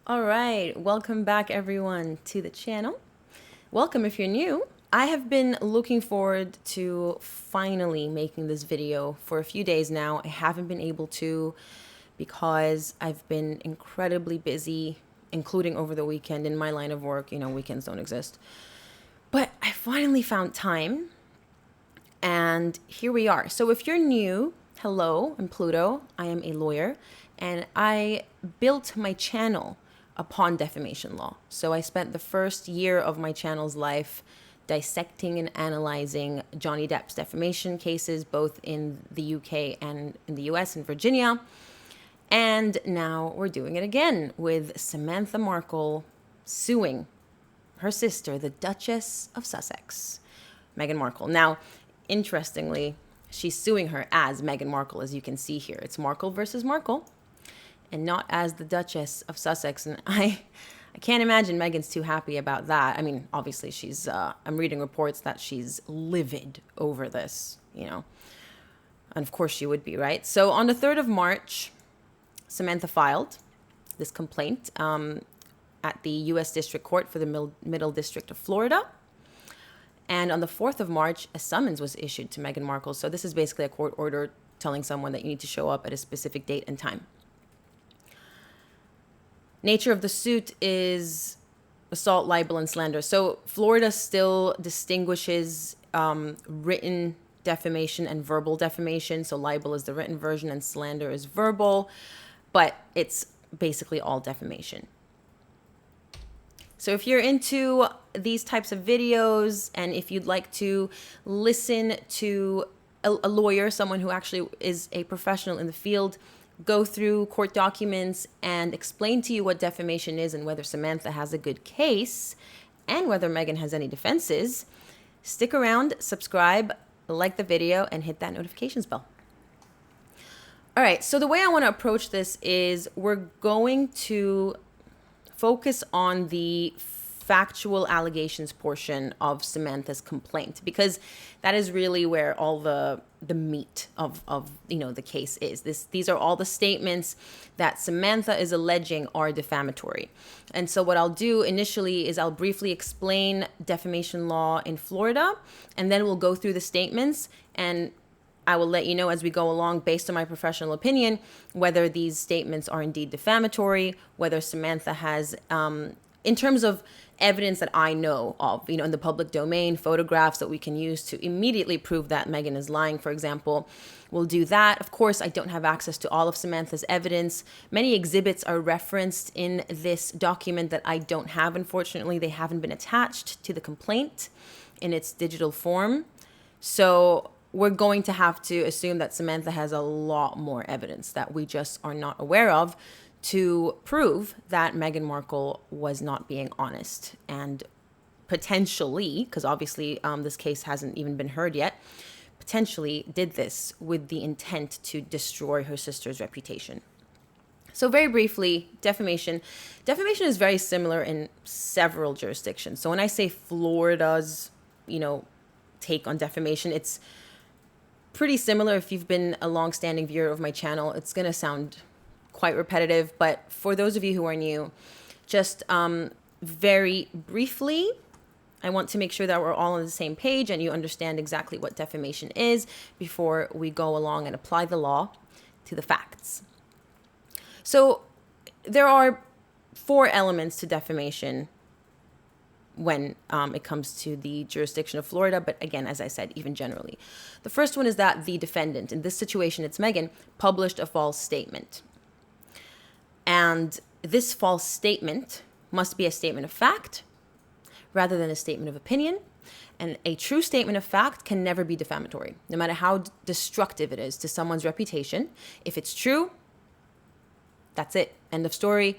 All right, welcome back everyone to the channel. Welcome if you're new. I have been looking forward to finally making this video for a few days now. I haven't been able to because I've been incredibly busy, including over the weekend in my line of work. You know, weekends don't exist. But I finally found time and here we are. So if you're new, hello, I'm Pluto. I am a lawyer and I built my channel upon defamation law. So I spent the first year of my channel's life dissecting and analyzing Johnny Depp's defamation cases, both in the UK and in the US in Virginia. And now we're doing it again with Samantha Markle suing her sister, the Duchess of Sussex, Meghan Markle. Now, interestingly, she's suing her as Meghan Markle, as you can see here. It's Markle versus Markle, and not as the Duchess of Sussex. And I can't imagine Meghan's too happy about that. I mean, obviously she's, I'm reading reports that she's livid over this, you know, and of course she would be, right? So on the 3rd of March, Samantha filed this complaint at the U.S. District Court for the Middle District of Florida. And on the 4th of March, a summons was issued to Meghan Markle. So this is basically a court order telling someone that you need to show up at a specific date and time. Nature of the suit is assault, libel, and slander. So Florida still distinguishes written defamation and verbal defamation. So libel is the written version and slander is verbal, but it's basically all defamation. So if you're into these types of videos and if you'd like to listen to a lawyer, someone who actually is a professional in the field, go through court documents and explain to you what defamation is and whether Samantha has a good case and whether Meghan has any defenses, stick around, subscribe, like the video, and hit that notifications bell. All right, so the way I want to approach this is we're going to focus on the factual allegations portion of Samantha's complaint, because that is really where all the meat of you know the case is. These are all the statements that Samantha is alleging are defamatory. And so what I'll do initially is I'll briefly explain defamation law in Florida, and then we'll go through the statements, and I will let you know as we go along, based on my professional opinion, whether these statements are indeed defamatory, whether Samantha has, in terms of evidence that I know of, you know, in the public domain, photographs that we can use to immediately prove that Meghan is lying, for example. We'll do that. Of course, I don't have access to all of Samantha's evidence. Many exhibits are referenced in this document that I don't have, unfortunately. They haven't been attached to the complaint in its digital form. So we're going to have to assume that Samantha has a lot more evidence that we just are not aware of to prove that Meghan Markle was not being honest and potentially, because obviously this case hasn't even been heard yet, potentially did this with the intent to destroy her sister's reputation. So very briefly, defamation. Defamation is very similar in several jurisdictions. So when I say Florida's, you know, take on defamation, it's pretty similar. If you've been a long-standing viewer of my channel, it's going to sound quite repetitive, but for those of you who are new, just very briefly, I want to make sure that we're all on the same page and you understand exactly what defamation is before we go along and apply the law to the facts. So there are 4 elements to defamation when it comes to the jurisdiction of Florida, but again, as I said, even generally. The first one is that the defendant, in this situation it's Meghan, published a false statement. And this false statement must be a statement of fact rather than a statement of opinion. And a true statement of fact can never be defamatory, no matter how destructive it is to someone's reputation. If it's true, that's it. End of story.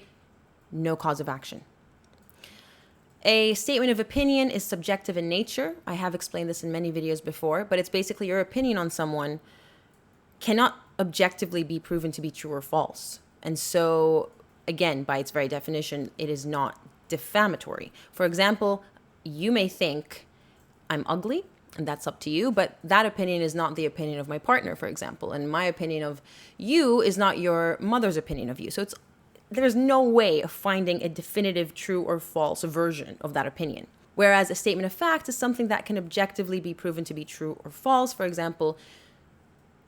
No cause of action. A statement of opinion is subjective in nature. I have explained this in many videos before, but it's basically your opinion on someone cannot objectively be proven to be true or false. And so, again, by its very definition, it is not defamatory. For example, you may think I'm ugly, and that's up to you, but that opinion is not the opinion of my partner, for example. And my opinion of you is not your mother's opinion of you. So it's there's no way of finding a definitive true or false version of that opinion. Whereas a statement of fact is something that can objectively be proven to be true or false. For example,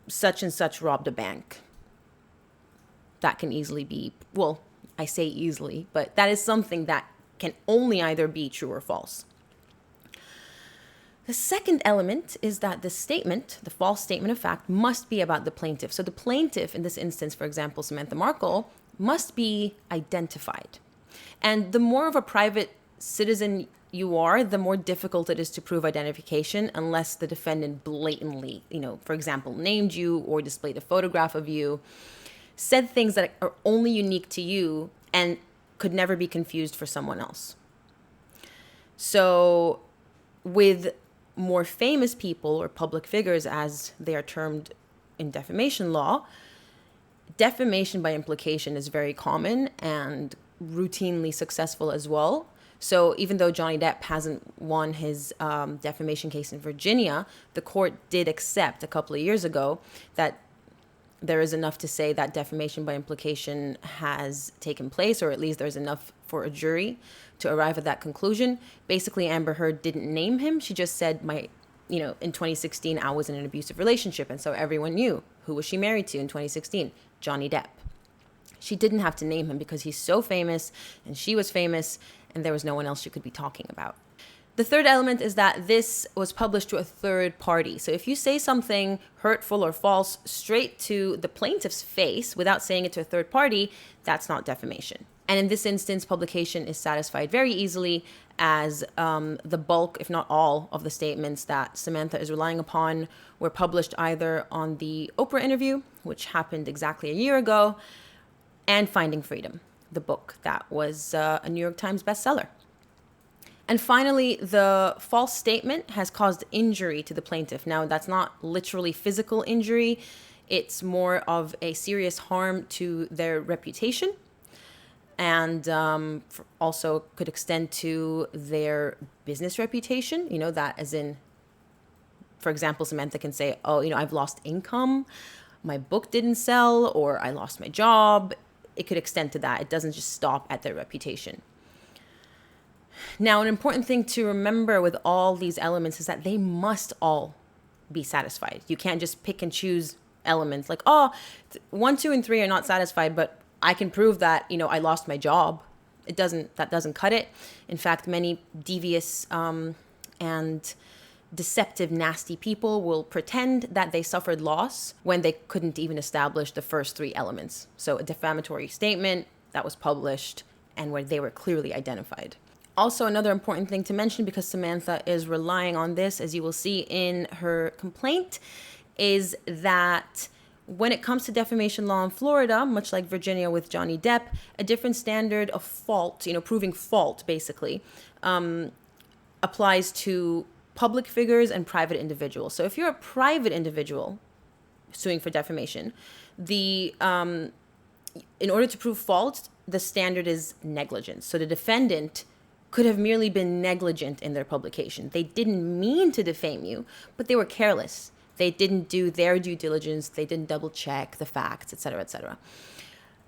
such and such robbed a bank. That can easily be, well, I say easily, but that is something that can only either be true or false. The second element is that the statement, the false statement of fact, must be about the plaintiff. So the plaintiff, in this instance, for example, Samantha Markle, must be identified. And the more of a private citizen you are, the more difficult it is to prove identification unless the defendant blatantly, for example, named you or displayed a photograph of you, said things that are only unique to you and could never be confused for someone else. So with more famous people or public figures, as they are termed in defamation law, defamation by implication is very common and routinely successful as well. So even though Johnny Depp hasn't won his defamation case in Virginia, the court did accept a couple of years ago that there is enough to say that defamation by implication has taken place, or at least there's enough for a jury to arrive at that conclusion. Basically, Amber Heard didn't name him. She just said, in 2016, I was in an abusive relationship. And so everyone knew. Who was she married to in 2016? Johnny Depp. She didn't have to name him because he's so famous and she was famous and there was no one else she could be talking about. The third element is that this was published to a third party. So if you say something hurtful or false straight to the plaintiff's face without saying it to a third party, that's not defamation. And in this instance, publication is satisfied very easily, as the bulk, if not all, of the statements that Samantha is relying upon were published either on the Oprah interview, which happened exactly a year ago, and Finding Freedom, the book that was a New York Times bestseller. And finally, the false statement has caused injury to the plaintiff. Now, that's not literally physical injury. It's more of a serious harm to their reputation, and also could extend to their business reputation. That as in, for example, Samantha can say, I've lost income, my book didn't sell, or I lost my job. It could extend to that. It doesn't just stop at their reputation. Now, an important thing to remember with all these elements is that they must all be satisfied. You can't just pick and choose elements like, 1, 2, and 3 are not satisfied, but I can prove that, I lost my job. That doesn't cut it. In fact, many devious and deceptive, nasty people will pretend that they suffered loss when they couldn't even establish the first 3 elements. So a defamatory statement that was published and where they were clearly identified. Also, another important thing to mention, because Samantha is relying on this, as you will see in her complaint, is that when it comes to defamation law in Florida, much like Virginia with Johnny Depp, a different standard of fault, proving fault basically, applies to public figures and private individuals. So if you're a private individual suing for defamation, in order to prove fault, the standard is negligence. So the defendant could have merely been negligent in their publication. They didn't mean to defame you, but they were careless. They didn't do their due diligence. They didn't double check the facts, etc., etc.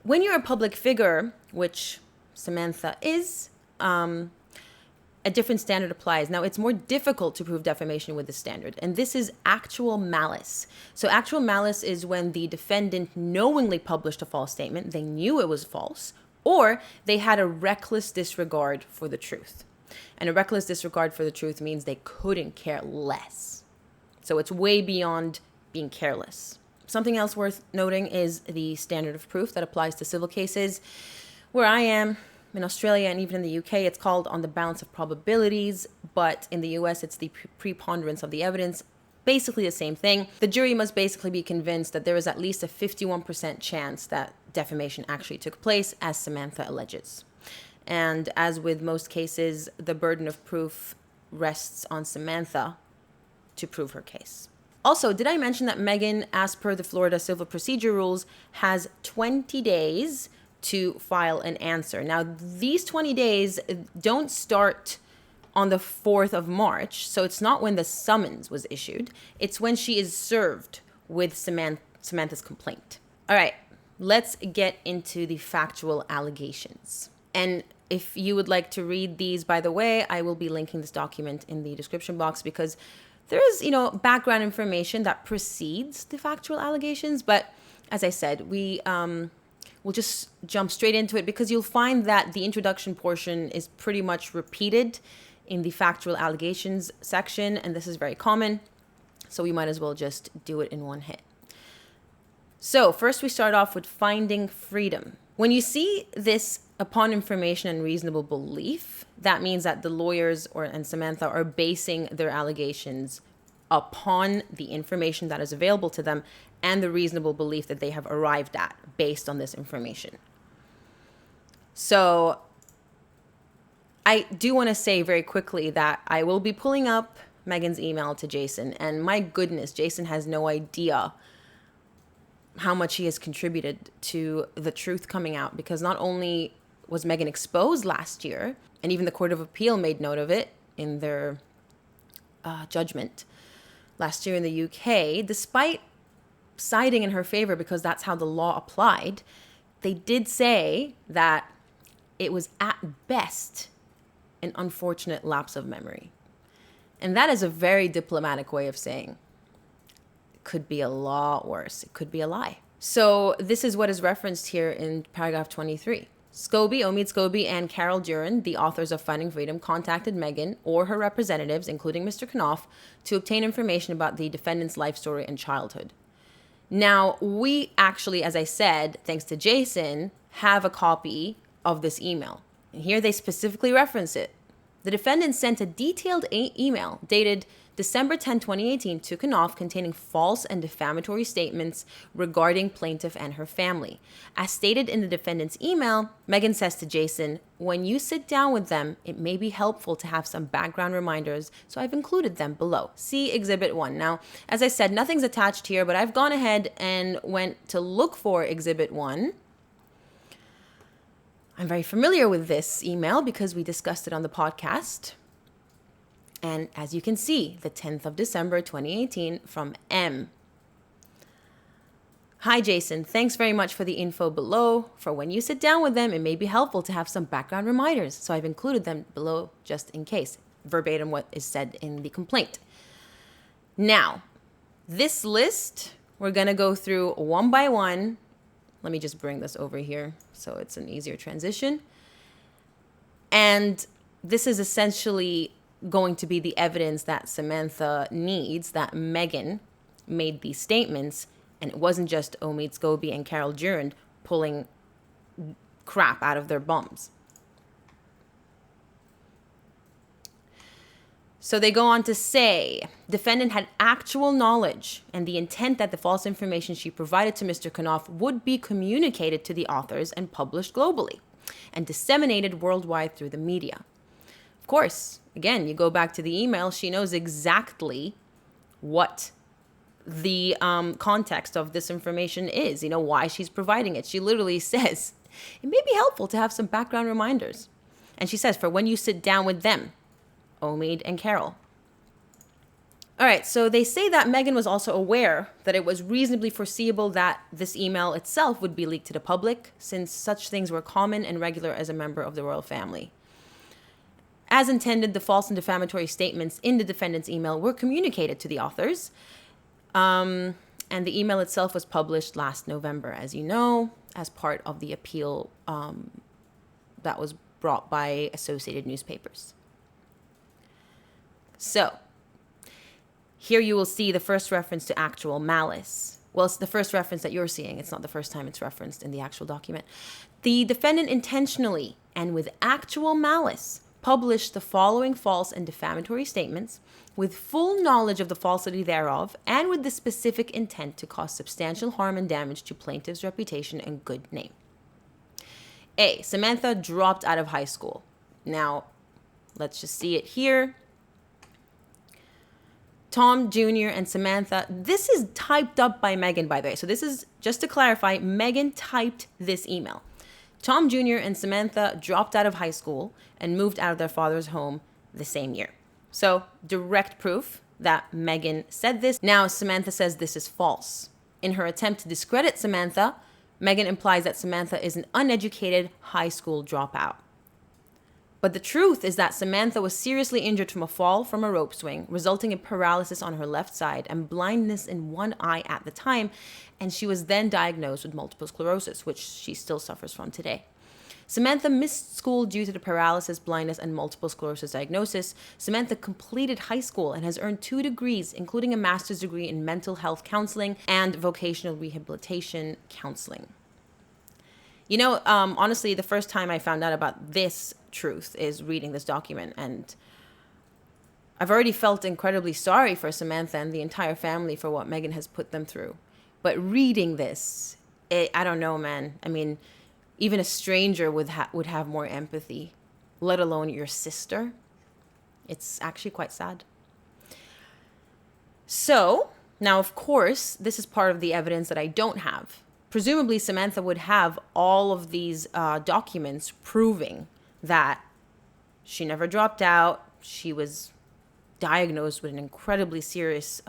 When you're a public figure, which Samantha is, a different standard applies. Now, it's more difficult to prove defamation with this standard, and this is actual malice. So actual malice is when the defendant knowingly published a false statement, they knew it was false, or they had a reckless disregard for the truth. And a reckless disregard for the truth means they couldn't care less. So it's way beyond being careless. Something else worth noting is the standard of proof that applies to civil cases. Where I am, in Australia and even in the UK, it's called on the balance of probabilities, but in the US, it's the preponderance of the evidence. Basically the same thing. The jury must basically be convinced that there is at least a 51% chance that defamation actually took place, as Samantha alleges. And as with most cases, the burden of proof rests on Samantha to prove her case. Also, did I mention that Meghan, as per the Florida civil procedure rules, has 20 days to file an answer? Now, these 20 days don't start on the 4th of March, so it's not when the summons was issued. It's when she is served with Samantha's complaint. All right, let's get into the factual allegations. And if you would like to read these, by the way, I will be linking this document in the description box because there is, background information that precedes the factual allegations. But as I said, we'll just jump straight into it because you'll find that the introduction portion is pretty much repeated in the factual allegations section, and this is very common. So we might as well just do it in one hit. So first we start off with finding freedom. When you see this upon information and reasonable belief, that means that the lawyers and Samantha are basing their allegations upon the information that is available to them and the reasonable belief that they have arrived at based on this information. So I do want to say very quickly that I will be pulling up Meghan's email to Jason, and my goodness, Jason has no idea how much he has contributed to the truth coming out, because not only was Meghan exposed last year, and even the Court of Appeal made note of it in their judgment last year in the UK, despite siding in her favor because that's how the law applied, they did say that it was at best an unfortunate lapse of memory. And that is a very diplomatic way of saying it could be a lot worse. It could be a lie. So this is what is referenced here in paragraph 23. Omid Scobie and Carol Duran, the authors of Finding Freedom, contacted Meghan or her representatives, including Mr. Knopf, to obtain information about the defendant's life story and childhood. Now, we actually, as I said, thanks to Jason, have a copy of this email. And here they specifically reference it. The defendant sent a detailed email dated December 10, 2018 to Knopf containing false and defamatory statements regarding plaintiff and her family. As stated in the defendant's email, Meghan says to Jason, when you sit down with them, it may be helpful to have some background reminders, so I've included them below. See Exhibit 1. Now, as I said, nothing's attached here, but I've gone ahead and went to look for Exhibit 1. I'm very familiar with this email because we discussed it on the podcast. And as you can see, the 10th of December, 2018 from M. Hi, Jason. Thanks very much for the info below. For when you sit down with them, it may be helpful to have some background reminders. So I've included them below just in case. Verbatim what is said in the complaint. Now, this list, we're going to go through one by one. Let me just bring this over here so it's an easier transition. And this is essentially going to be the evidence that Samantha needs that Meghan made these statements, and it wasn't just Omid Scobie and Carol Duran pulling crap out of their bums. So they go on to say, defendant had actual knowledge and the intent that the false information she provided to Mr. Knopf would be communicated to the authors and published globally and disseminated worldwide through the media. Of course, again, you go back to the email, she knows exactly what the context of this information is, why she's providing it. She literally says, it may be helpful to have some background reminders. And she says, for when you sit down with them, Omid and Carol. All right, so they say that Meghan was also aware that it was reasonably foreseeable that this email itself would be leaked to the public, since such things were common and regular as a member of the royal family. As intended, the false and defamatory statements in the defendant's email were communicated to the authors, and the email itself was published last November, as you know, as part of the appeal that was brought by Associated Newspapers. So, here you will see the first reference to actual malice. Well, it's the first reference that you're seeing. It's not the first time it's referenced in the actual document. The defendant intentionally and with actual malice published the following false and defamatory statements with full knowledge of the falsity thereof and with the specific intent to cause substantial harm and damage to plaintiff's reputation and good name. A. Samantha dropped out of high school. Now, let's just see it here. Tom Jr. and Samantha. This is typed up by Meghan, by the way. So this is, just to clarify, Meghan typed this email. Tom Jr. and Samantha dropped out of high school and moved out of their father's home the same year. So direct proof that Meghan said this. Now Samantha says this is false. In her attempt to discredit Samantha, Meghan implies that Samantha is an uneducated high school dropout. But the truth is that Samantha was seriously injured from a fall from a rope swing, resulting in paralysis on her left side and blindness in one eye at the time, and she was then diagnosed with multiple sclerosis, which she still suffers from today. Samantha missed school due to the paralysis, blindness, and multiple sclerosis diagnosis. Samantha completed high school and has earned 2 degrees, including a master's degree in mental health counseling and vocational rehabilitation counseling. You know, honestly, the first time I found out about this truth is reading this document, and I've already felt incredibly sorry for Samantha and the entire family for what Meghan has put them through. But reading this, I don't know, man. I mean, even a stranger would have more empathy, let alone your sister. It's actually quite sad. So, now, of course, this is part of the evidence that I don't have. Presumably, Samantha would have all of these documents proving that she never dropped out. She was diagnosed with an incredibly serious,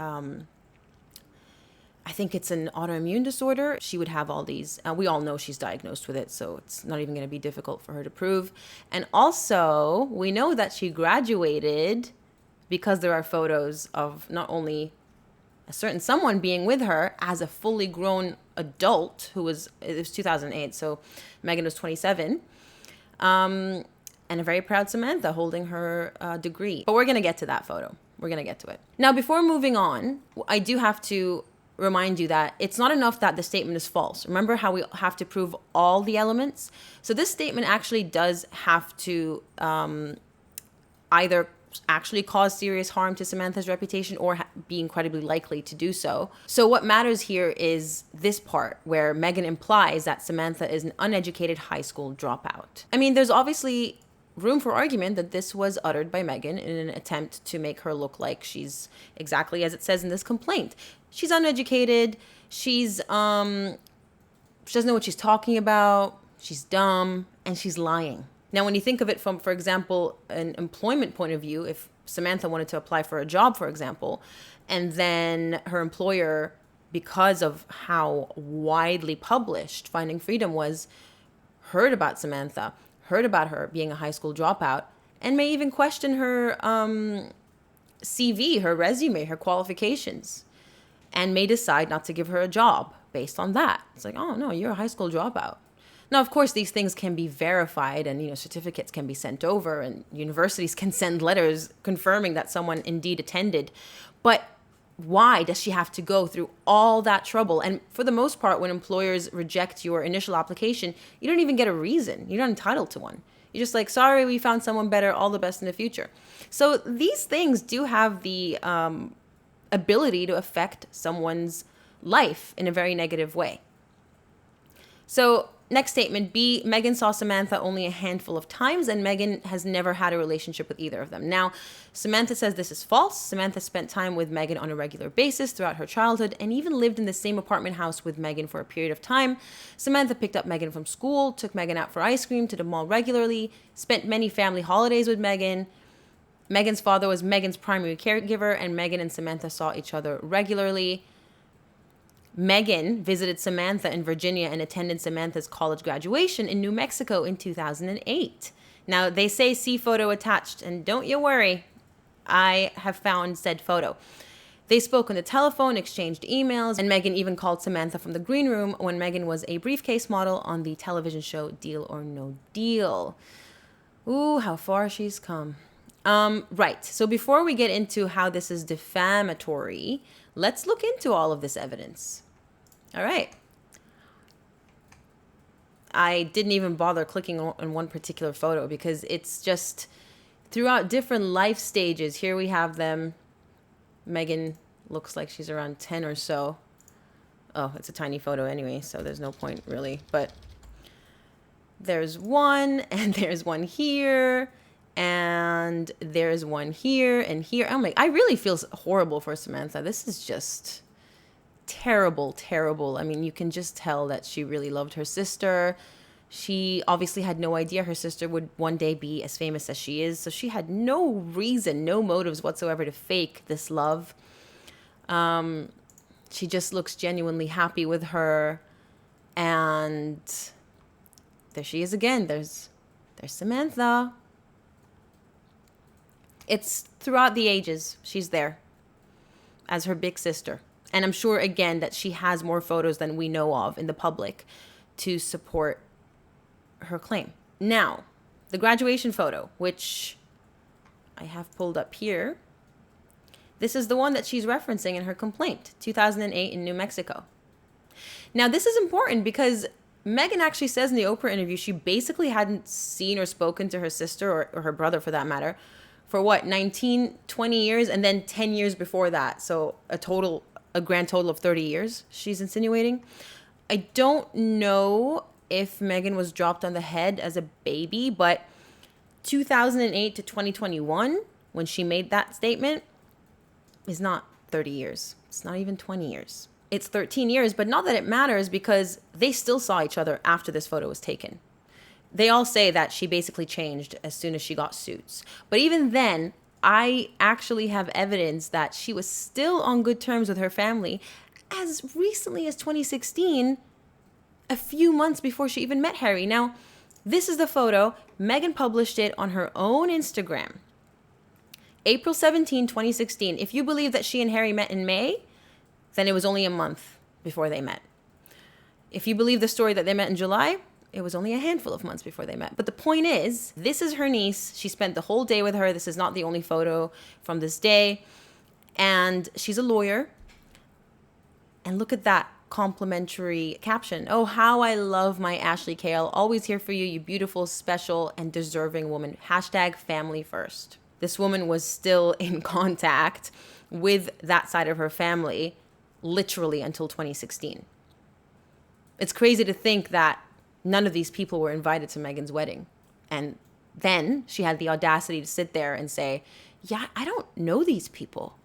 I think it's an autoimmune disorder. She would have all these. We all know she's diagnosed with it, so it's not even going to be difficult for her to prove. And also, we know that she graduated because there are photos of not only a certain someone being with her as a fully grown adult it was 2008, so Meghan was 27, and a very proud Samantha holding her degree. But we're going to get to that photo. We're going to get to it. Now, before moving on, I do have to remind you that it's not enough that the statement is false. Remember how we have to prove all the elements? So this statement actually does have to either actually cause serious harm to Samantha's reputation or be incredibly likely to do so. So what matters here is this part where Meghan implies that Samantha is an uneducated high school dropout. I mean, there's obviously room for argument that this was uttered by Meghan in an attempt to make her look like she's exactly as it says in this complaint. She's uneducated. She doesn't know what she's talking about. She's dumb, and she's lying. Now, when you think of it from, for example, an employment point of view, if Samantha wanted to apply for a job, for example, and then her employer, because of how widely published Finding Freedom was, heard about Samantha, heard about her being a high school dropout, and may even question her CV, her resume, her qualifications, and may decide not to give her a job based on that. It's like, oh, no, you're a high school dropout. Now, of course, these things can be verified and, certificates can be sent over and universities can send letters confirming that someone indeed attended. But why does she have to go through all that trouble? And for the most part, when employers reject your initial application, you don't even get a reason. You're not entitled to one. You're just like, sorry, we found someone better. All the best in the future. So these things do have the ability to affect someone's life in a very negative way. So next statement, B, Meghan saw Samantha only a handful of times, and Meghan has never had a relationship with either of them. Now, Samantha says this is false. Samantha spent time with Meghan on a regular basis throughout her childhood and even lived in the same apartment house with Meghan for a period of time. Samantha picked up Meghan from school, took Meghan out for ice cream to the mall regularly, spent many family holidays with Meghan. Meghan's father was Meghan's primary caregiver, and Meghan and Samantha saw each other regularly. Meghan visited Samantha in Virginia and attended Samantha's college graduation in New Mexico in 2008. Now, they say see photo attached, and don't you worry, I have found said photo. They spoke on the telephone, exchanged emails, and Meghan even called Samantha from the green room when Meghan was a briefcase model on the television show Deal or No Deal. Ooh, how far she's come. Right, so before we get into how this is defamatory, let's look into all of this evidence. All right. I didn't even bother clicking on one particular photo because it's just throughout different life stages. Here we have them. Meghan looks like she's around 10 or so. Oh, it's a tiny photo anyway, so there's no point really. But there's one, and there's one here, and there's one here and here. I'm like, I really feel horrible for Samantha. This is just terrible, terrible. I mean, you can just tell that she really loved her sister. She obviously had no idea her sister would one day be as famous as she is. So she had no reason, no motives whatsoever to fake this love. She just looks genuinely happy with her. And there she is again. There's Samantha. It's throughout the ages. She's there as her big sister. And I'm sure, again, that she has more photos than we know of in the public to support her claim. Now, the graduation photo, which I have pulled up here. This is the one that she's referencing in her complaint, 2008 in New Mexico. Now, this is important because Meghan actually says in the Oprah interview she basically hadn't seen or spoken to her sister or her brother, for that matter, for 19, 20 years, and then 10 years before that. So a grand total of 30 years, she's insinuating. I don't know if Meghan was dropped on the head as a baby, but 2008 to 2021, when she made that statement, is not 30 years. It's not even 20 years. It's 13 years, but not that it matters because they still saw each other after this photo was taken. They all say that she basically changed as soon as she got suits. But even then, I actually have evidence that she was still on good terms with her family as recently as 2016, a few months before she even met Harry. Now, this is the photo. Meghan published it on her own Instagram. April 17, 2016. If you believe that she and Harry met in May, then it was only a month before they met. If you believe the story that they met in July, it was only a handful of months before they met. But the point is, this is her niece. She spent the whole day with her. This is not the only photo from this day. And she's a lawyer. And look at that complimentary caption. Oh, how I love my Ashley Kale. Always here for you, you beautiful, special, and deserving woman. Hashtag family first. This woman was still in contact with that side of her family literally until 2016. It's crazy to think that none of these people were invited to Meghan's wedding. And then she had the audacity to sit there and say, yeah, I don't know these people.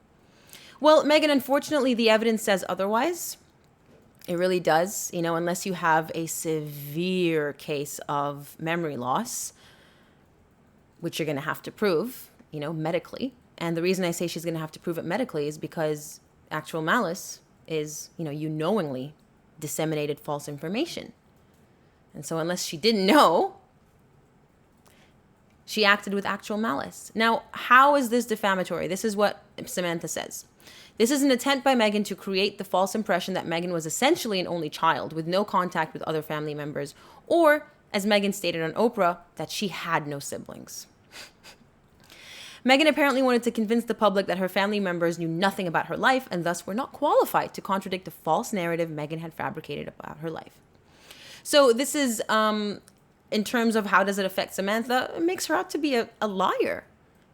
Well, Meghan, unfortunately, the evidence says otherwise. It really does. Unless you have a severe case of memory loss, which you're going to have to prove, medically. And the reason I say she's going to have to prove it medically is because actual malice is, you knowingly disseminated false information. And so unless she didn't know, she acted with actual malice. Now, how is this defamatory? This is what Samantha says. This is an attempt by Meghan to create the false impression that Meghan was essentially an only child with no contact with other family members, or, as Meghan stated on Oprah, that she had no siblings. Meghan apparently wanted to convince the public that her family members knew nothing about her life and thus were not qualified to contradict the false narrative Meghan had fabricated about her life. So this is, in terms of how does it affect Samantha, it makes her out to be a liar,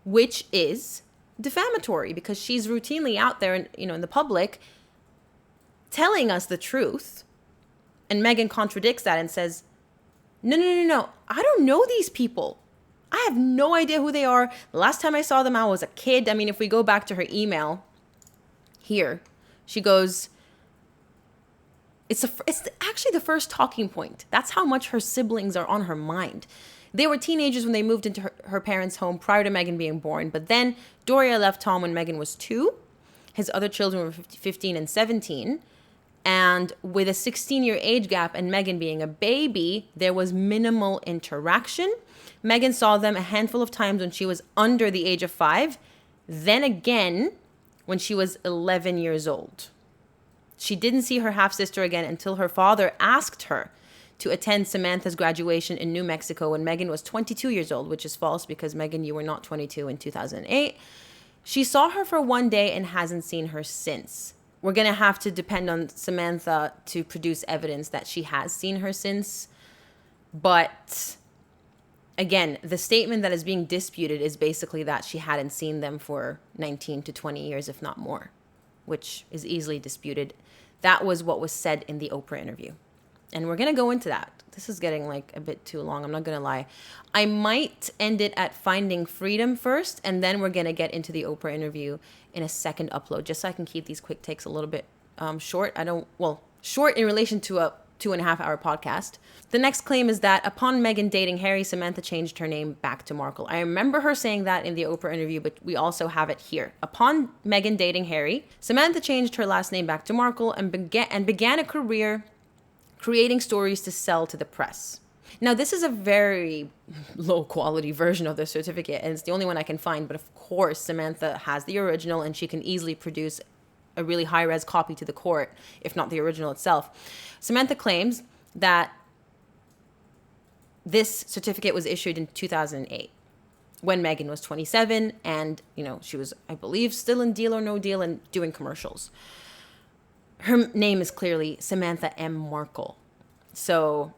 which is defamatory because she's routinely out there in the public telling us the truth. And Meghan contradicts that and says, no, I don't know these people. I have no idea who they are. The last time I saw them, I was a kid. I mean, if we go back to her email here, she goes, it's actually the first talking point. That's how much her siblings are on her mind. They were teenagers when they moved into her parents' home prior to Meghan being born. But then Doria left Tom when Meghan was 2. His other children were 15 and 17. And with a 16-year age gap and Meghan being a baby, there was minimal interaction. Meghan saw them a handful of times when she was under the age of 5. Then again, when she was 11 years old. She didn't see her half-sister again until her father asked her to attend Samantha's graduation in New Mexico when Meghan was 22 years old, which is false because, Meghan, you were not 22 in 2008. She saw her for one day and hasn't seen her since. We're going to have to depend on Samantha to produce evidence that she has seen her since. But again, the statement that is being disputed is basically that she hadn't seen them for 19 to 20 years, if not more, which is easily disputed. That was what was said in the Oprah interview. And we're going to go into that. This is getting a bit too long. I'm not going to lie. I might end it at finding freedom first, and then we're going to get into the Oprah interview in a second upload, just so I can keep these quick takes a little bit short. Short in relation to a 2.5-hour podcast. The next claim is that upon Meghan dating Harry, Samantha changed her name back to Markle. I remember her saying that in the Oprah interview, but we also have it here. Upon Meghan dating Harry, Samantha changed her last name back to Markle and began a career creating stories to sell to the press. Now, this is a very low quality version of the certificate, and it's the only one I can find. But of course, Samantha has the original, and she can easily produce a really high-res copy to the court, if not the original itself. Samantha claims that this certificate was issued in 2008 when Meghan was 27, and, she was, I believe, still in Deal or No Deal and doing commercials. Her name is clearly Samantha M. Markle. So,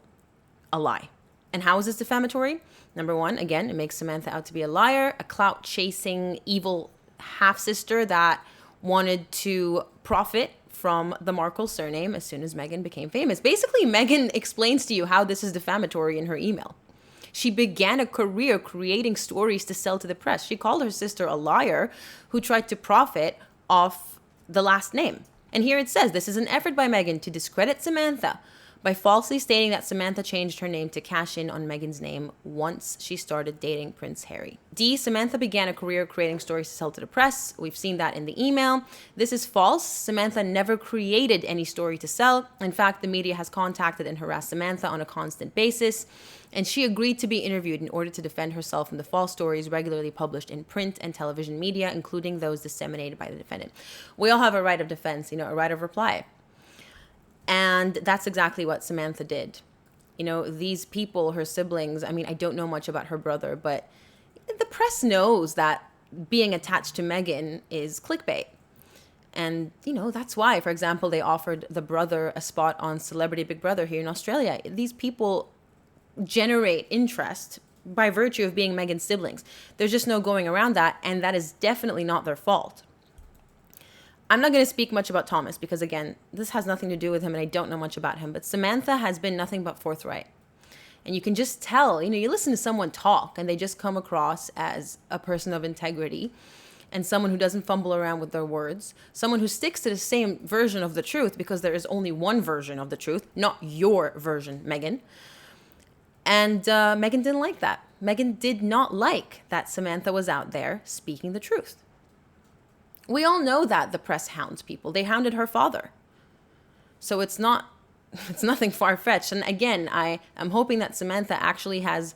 a lie. And how is this defamatory? Number one, again, it makes Samantha out to be a liar, a clout-chasing, evil half-sister that wanted to profit from the Markle surname as soon as Meghan became famous. Basically, Meghan explains to you how this is defamatory in her email. She began a career creating stories to sell to the press. She called her sister a liar who tried to profit off the last name. And here it says, this is an effort by Meghan to discredit Samantha by falsely stating that Samantha changed her name to cash in on Meghan's name once she started dating Prince Harry. D, Samantha began a career creating stories to sell to the press. We've seen that in the email. This is false. Samantha never created any story to sell. In fact, the media has contacted and harassed Samantha on a constant basis, and she agreed to be interviewed in order to defend herself from the false stories regularly published in print and television media, including those disseminated by the defendant. We all have a right of defense, a right of reply. And that's exactly what Samantha did. These people, her siblings, I don't know much about her brother, but the press knows that being attached to Meghan is clickbait. And, that's why, for example, they offered the brother a spot on Celebrity Big Brother here in Australia. These people generate interest by virtue of being Meghan's siblings. There's just no going around that, and that is definitely not their fault. I'm not going to speak much about Thomas because, again, this has nothing to do with him and I don't know much about him. But Samantha has been nothing but forthright. And you can just tell, you listen to someone talk and they just come across as a person of integrity and someone who doesn't fumble around with their words, someone who sticks to the same version of the truth because there is only one version of the truth, not your version, Meghan. And Meghan didn't like that. Meghan did not like that Samantha was out there speaking the truth. We all know that the press hounds people. They hounded her father. So it's nothing far-fetched. And again, I am hoping that Samantha actually has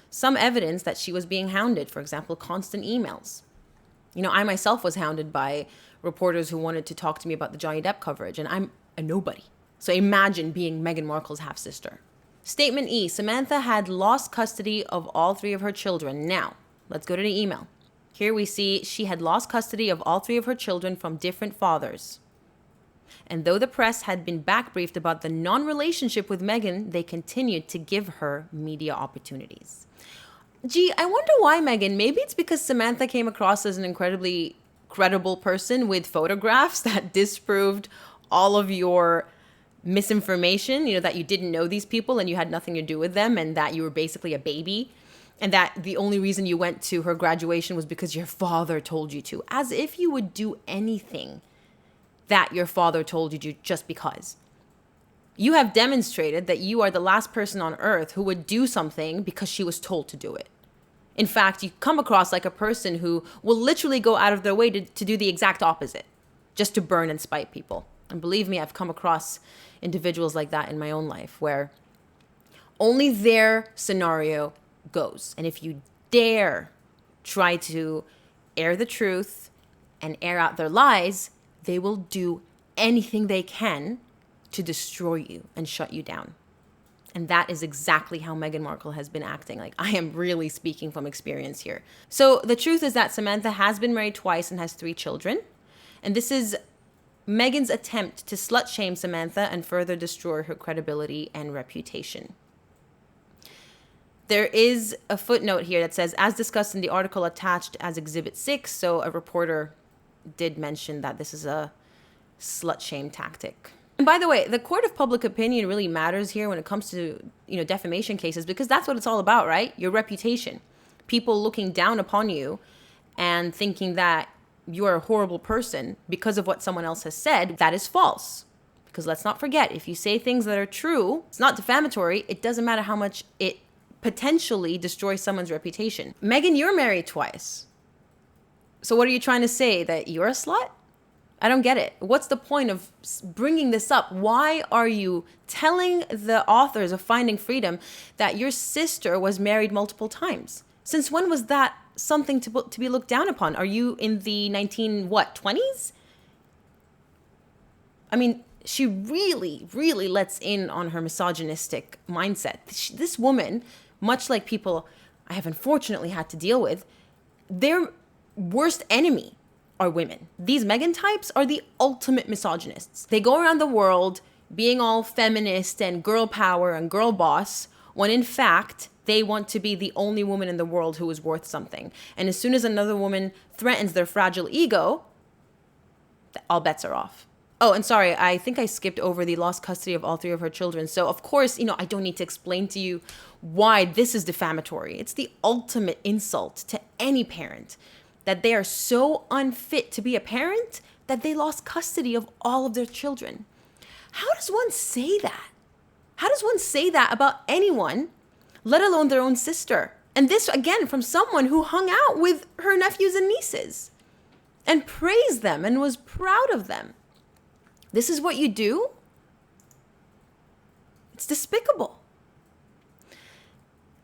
some evidence that she was being hounded. For example, constant emails. I myself was hounded by reporters who wanted to talk to me about the Johnny Depp coverage, and I'm a nobody. So imagine being Meghan Markle's half-sister. Statement E, Samantha had lost custody of all three of her children. Now, let's go to the email. Here we see she had lost custody of all three of her children from different fathers. And though the press had been backbriefed about the non-relationship with Meghan, they continued to give her media opportunities. Gee, I wonder why, Meghan. Maybe it's because Samantha came across as an incredibly credible person with photographs that disproved all of your misinformation, that you didn't know these people and you had nothing to do with them and that you were basically a baby. And that the only reason you went to her graduation was because your father told you to. As if you would do anything that your father told you to just because. You have demonstrated that you are the last person on earth who would do something because she was told to do it. In fact, you come across like a person who will literally go out of their way to do the exact opposite, just to burn and spite people. And believe me, I've come across individuals like that in my own life where only their scenario goes. And if you dare try to air the truth and air out their lies, they will do anything they can to destroy you and shut you down. And that is exactly how Meghan Markle has been acting. I am really speaking from experience here. So the truth is that Samantha has been married twice and has 3 children. And this is Meghan's attempt to slut shame Samantha and further destroy her credibility and reputation. There is a footnote here that says, as discussed in the article attached as Exhibit 6, so a reporter did mention that this is a slut shame tactic. And by the way, the court of public opinion really matters here when it comes to, defamation cases, because that's what it's all about, right? Your reputation. People looking down upon you and thinking that you are a horrible person because of what someone else has said. That is false. Because let's not forget, if you say things that are true, it's not defamatory. It doesn't matter how much it potentially destroy someone's reputation. Meghan, you're married twice. So what are you trying to say? That you're a slut? I don't get it. What's the point of bringing this up? Why are you telling the authors of Finding Freedom that your sister was married multiple times? Since when was that something to be looked down upon? Are you in the 20s? I mean, she really, really lets in on her misogynistic mindset. This woman, much like people I have unfortunately had to deal with, their worst enemy are women. These Meghan types are the ultimate misogynists. They go around the world being all feminist and girl power and girl boss, when in fact, they want to be the only woman in the world who is worth something. And as soon as another woman threatens their fragile ego, all bets are off. Oh, and sorry, I think I skipped over the lost custody of all 3 of her children. So, of course, I don't need to explain to you why this is defamatory. It's the ultimate insult to any parent, that they are so unfit to be a parent that they lost custody of all of their children. How does one say that? How does one say that about anyone, let alone their own sister? And this, again, from someone who hung out with her nephews and nieces and praised them and was proud of them. This is what you do? It's despicable.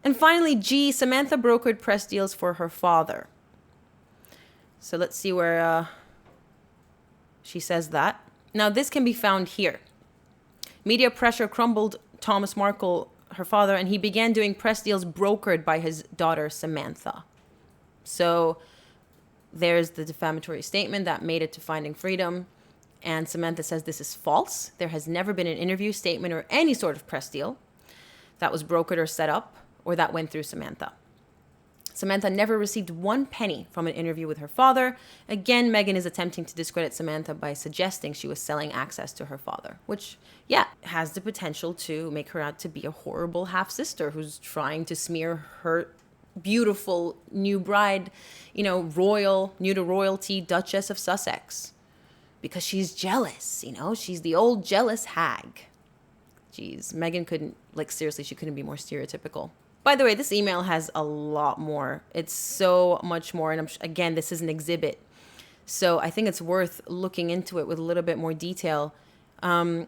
And finally, G, Samantha brokered press deals for her father. So let's see where she says that. Now, this can be found here. Media pressure crumbled Thomas Markle, her father, and he began doing press deals brokered by his daughter, Samantha. So there's the defamatory statement that made it to Finding Freedom. And Samantha says this is false. There has never been an interview, statement, or any sort of press deal that was brokered or set up or that went through Samantha. Samantha never received 1 penny from an interview with her father. Again, Meghan is attempting to discredit Samantha by suggesting she was selling access to her father, which, yeah, has the potential to make her out to be a horrible half-sister who's trying to smear her beautiful new bride, royal, new to royalty, Duchess of Sussex, because she's jealous, she's the old jealous hag. Jeez, Meghan couldn't, seriously, she couldn't be more stereotypical. By the way, this email has a lot more. It's so much more. And again, this is an exhibit. So I think it's worth looking into it with a little bit more detail. Meghan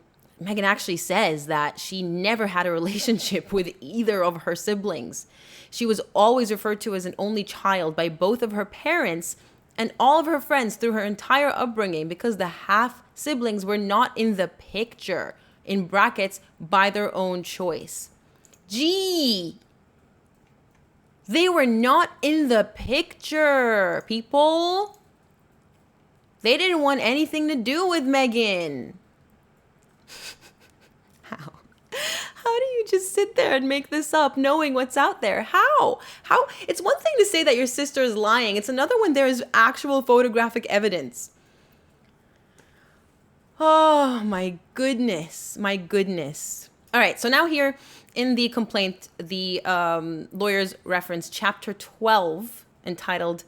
actually says that she never had a relationship with either of her siblings. She was always referred to as an only child by both of her parents and all of her friends through her entire upbringing because the half siblings were not in the picture, in brackets, by their own choice. Gee! They were not in the picture, people. They didn't want anything to do with Meghan. How? How do you just sit there and make this up knowing what's out there? How? It's one thing to say that your sister is lying. It's another when there is actual photographic evidence. Oh, my goodness. My goodness. All right, so now here in the complaint, the lawyers reference chapter 12 entitled,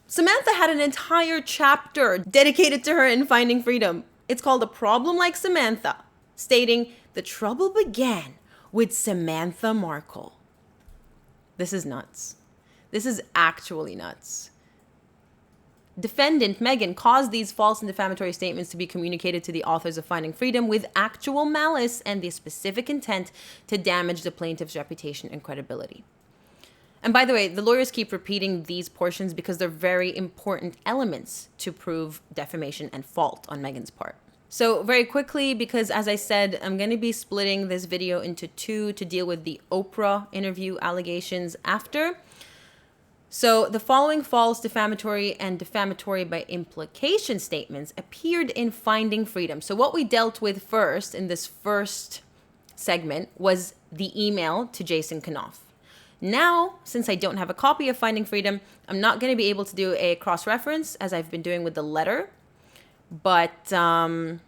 Samantha had an entire chapter dedicated to her in Finding Freedom. It's called A Problem Like Samantha, stating the trouble began with Samantha Markle. This is nuts. This is actually nuts. Defendant Meghan caused these false and defamatory statements to be communicated to the authors of Finding Freedom with actual malice and the specific intent to damage the plaintiff's reputation and credibility. And by the way, the lawyers keep repeating these portions because they're very important elements to prove defamation and fault on Meghan's part. So very quickly, because as I said, I'm going to be splitting this video into 2 to deal with the Oprah interview allegations after. So the following false, defamatory, and defamatory by implication statements appeared in Finding Freedom. So what we dealt with first in this first segment was the email to Jason Kanoff. Now, since I don't have a copy of Finding Freedom, I'm not going to be able to do a cross-reference as I've been doing with the letter. But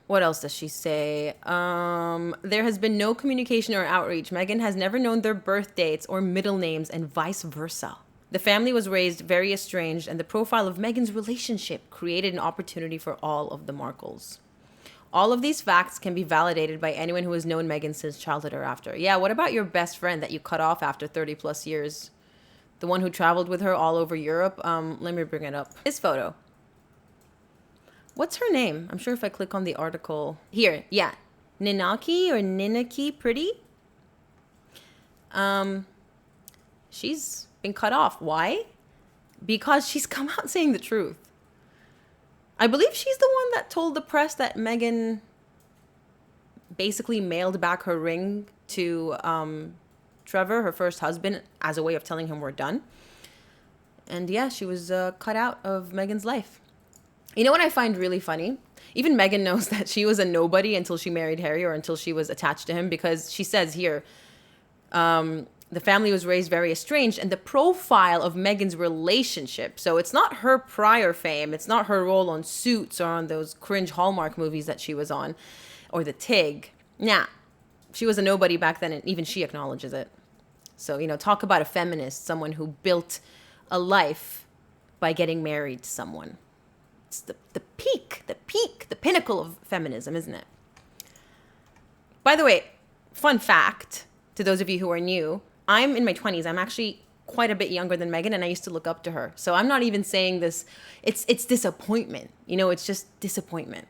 what else does she say? There has been no communication or outreach. Meghan has never known their birth dates or middle names and vice versa. The family was raised very estranged, and the profile of Meghan's relationship created an opportunity for all of the Markles. All of these facts can be validated by anyone who has known Meghan since childhood or after. Yeah, what about your best friend that you cut off after 30 plus years? The one who traveled with her all over Europe? Let me bring it up. This photo. What's her name? I'm sure if I click on the article here, yeah, Ninaki Pretty. She's been cut off. Why? Because she's come out saying the truth. I believe she's the one that told the press that Meghan basically mailed back her ring to Trevor, her first husband, as a way of telling him we're done. And yeah, she was cut out of Meghan's life. You know what I find really funny? Even Meghan knows that she was a nobody until she married Harry, or until she was attached to him, because she says here, the family was raised very estranged, and the profile of Meghan's relationship. So it's not her prior fame. It's not her role on Suits or on those cringe Hallmark movies that she was on, or The Tig. Nah, she was a nobody back then, and even she acknowledges it. So, you know, talk about a feminist, someone who built a life by getting married to someone. It's the peak, the pinnacle of feminism, isn't it? By the way, fun fact to those of you who are new, I'm in my 20s. I'm actually quite a bit younger than Meghan, and I used to look up to her. So I'm not even saying this. It's disappointment. You know, it's just disappointment.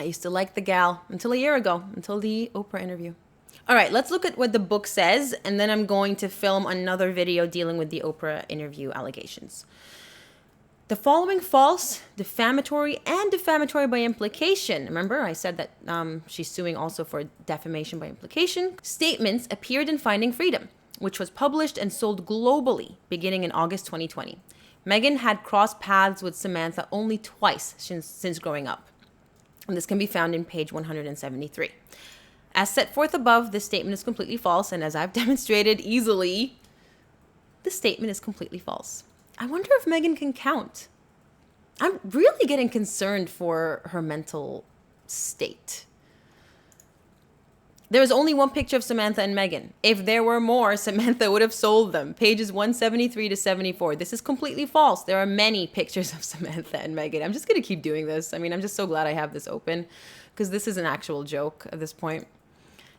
I used to like the gal until a year ago, until the Oprah interview. All right, let's look at what the book says, and then I'm going to film another video dealing with the Oprah interview allegations. The following false, defamatory, and defamatory by implication. Remember, I said that she's suing also for defamation by implication. Statements appeared in Finding Freedom, which was published and sold globally beginning in August 2020. Meghan had crossed paths with Samantha only twice since growing up. And this can be found in page 173. As set forth above, this statement is completely false, and as I've demonstrated easily, the statement is completely false. I wonder if Meghan can count. I'm really getting concerned for her mental state. There was only one picture of Samantha and Meghan. If there were more, Samantha would have sold them. Pages 173 to 74. This is completely false. There are many pictures of Samantha and Meghan. I'm just going to keep doing this. I mean, I'm just so glad I have this open, because this is an actual joke at this point.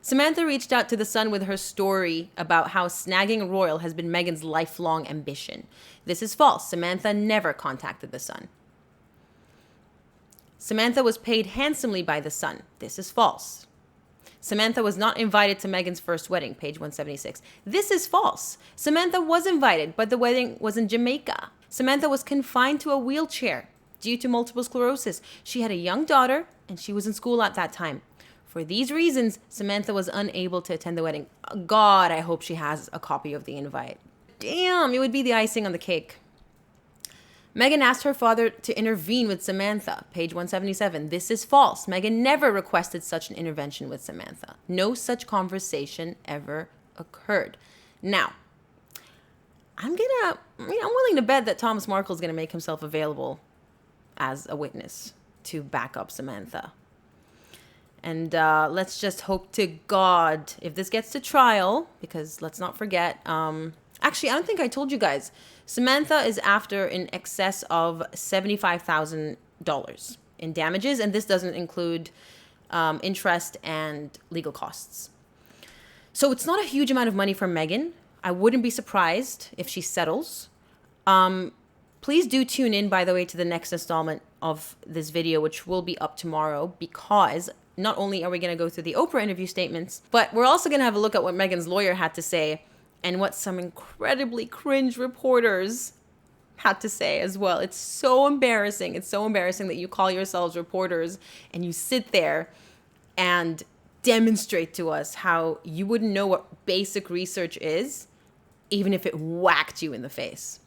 Samantha reached out to The Sun with her story about how snagging a royal has been Meghan's lifelong ambition. This is false. Samantha never contacted The Sun. Samantha was paid handsomely by The Sun. This is false. Samantha was not invited to Meghan's first wedding, page 176. This is false. Samantha was invited, but the wedding was in Jamaica. Samantha was confined to a wheelchair due to multiple sclerosis. She had a young daughter, and she was in school at that time. For these reasons, Samantha was unable to attend the wedding. God, I hope she has a copy of the invite. Damn, it would be the icing on the cake. Meghan asked her father to intervene with Samantha, page 177. This is false. Meghan never requested such an intervention with Samantha. No such conversation ever occurred. Now, I'm willing to bet that Thomas Markle is going to make himself available as a witness to back up Samantha. And let's just hope to God, if this gets to trial, because let's not forget, actually, I don't think I told you guys, Samantha is after in excess of $75,000 in damages, and this doesn't include interest and legal costs. So it's not a huge amount of money for Meghan. I wouldn't be surprised if she settles. Please do tune in, by the way, to the next installment of this video, which will be up tomorrow, because not only are we going to go through the Oprah interview statements, but we're also going to have a look at what Meghan's lawyer had to say and what some incredibly cringe reporters had to say as well. It's so embarrassing. It's so embarrassing that you call yourselves reporters and you sit there and demonstrate to us how you wouldn't know what basic research is, even if it whacked you in the face.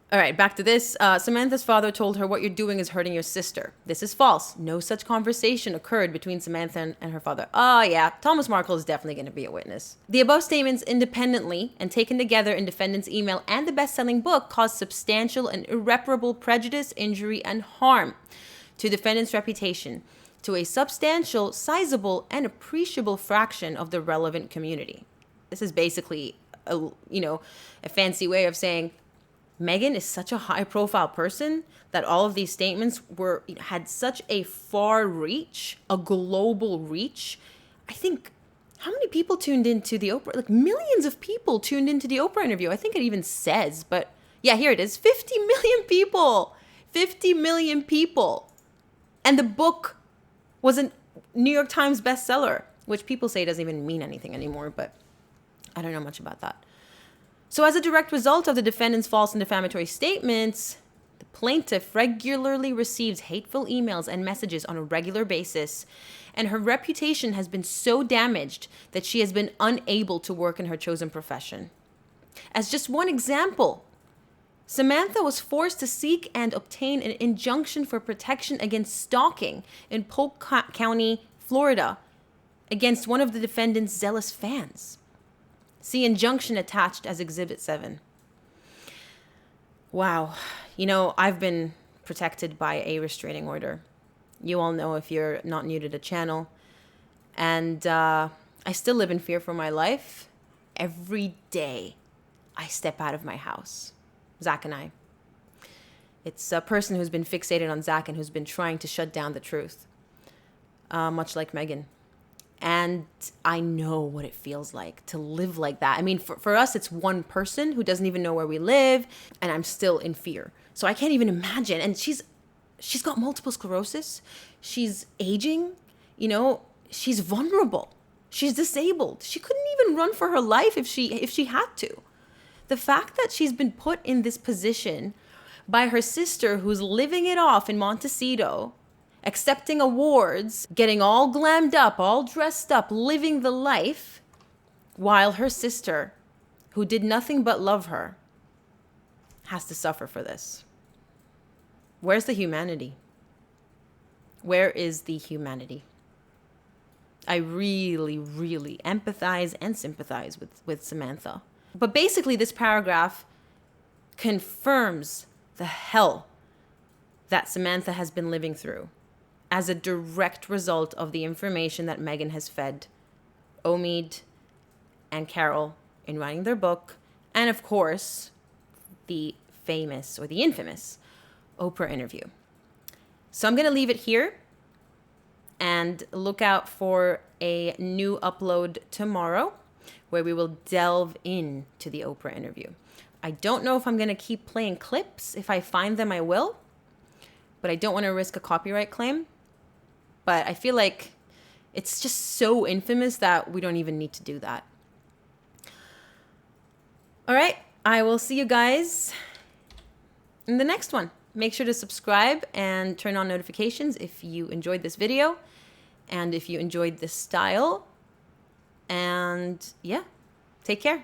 All right, back to this. Samantha's father told her, what you're doing is hurting your sister. This is false. No such conversation occurred between Samantha and her father. Oh, yeah, Thomas Markle is definitely going to be a witness. The above statements independently and taken together in defendant's email and the best-selling book caused substantial and irreparable prejudice, injury, and harm to defendant's reputation to a substantial, sizable, and appreciable fraction of the relevant community. This is basically a fancy way of saying Meghan is such a high-profile person that all of these statements had such a far reach, a global reach. I think, how many people tuned into the Oprah? Like millions of people tuned into the Oprah interview. I think it even says, but yeah, here it is. 50 million people. 50 million people. And the book was a New York Times bestseller, which people say doesn't even mean anything anymore, but I don't know much about that. So as a direct result of the defendant's false and defamatory statements, the plaintiff regularly receives hateful emails and messages on a regular basis, and her reputation has been so damaged that she has been unable to work in her chosen profession. As just one example, Samantha was forced to seek and obtain an injunction for protection against stalking in Polk County, Florida, against one of the defendant's zealous fans. See injunction attached as Exhibit 7. Wow. You know, I've been protected by a restraining order. You all know if you're not new to the channel. And I still live in fear for my life. Every day I step out of my house. Zach and I. It's a person who's been fixated on Zach and who's been trying to shut down the truth. Much like Meghan. And I know what it feels like to live like that. I mean, for us, it's one person who doesn't even know where we live, and I'm still in fear. So I can't even imagine. And she's got multiple sclerosis. She's aging. You know, she's vulnerable. She's disabled. She couldn't even run for her life if she had to. The fact that she's been put in this position by her sister who's living it off in Montecito, accepting awards, getting all glammed up, all dressed up, living the life, while her sister, who did nothing but love her, has to suffer for this. Where's the humanity? Where is the humanity? I really, really empathize and sympathize with Samantha. But basically, this paragraph confirms the hell that Samantha has been living through as a direct result of the information that Meghan has fed Omid and Carol in writing their book, and of course, the famous or the infamous Oprah interview. So I'm going to leave it here and look out for a new upload tomorrow where we will delve into the Oprah interview. I don't know if I'm going to keep playing clips. If I find them, I will. But I don't want to risk a copyright claim. But I feel like it's just so infamous that we don't even need to do that. All right. I will see you guys in the next one. Make sure to subscribe and turn on notifications if you enjoyed this video and if you enjoyed this style. And yeah, take care.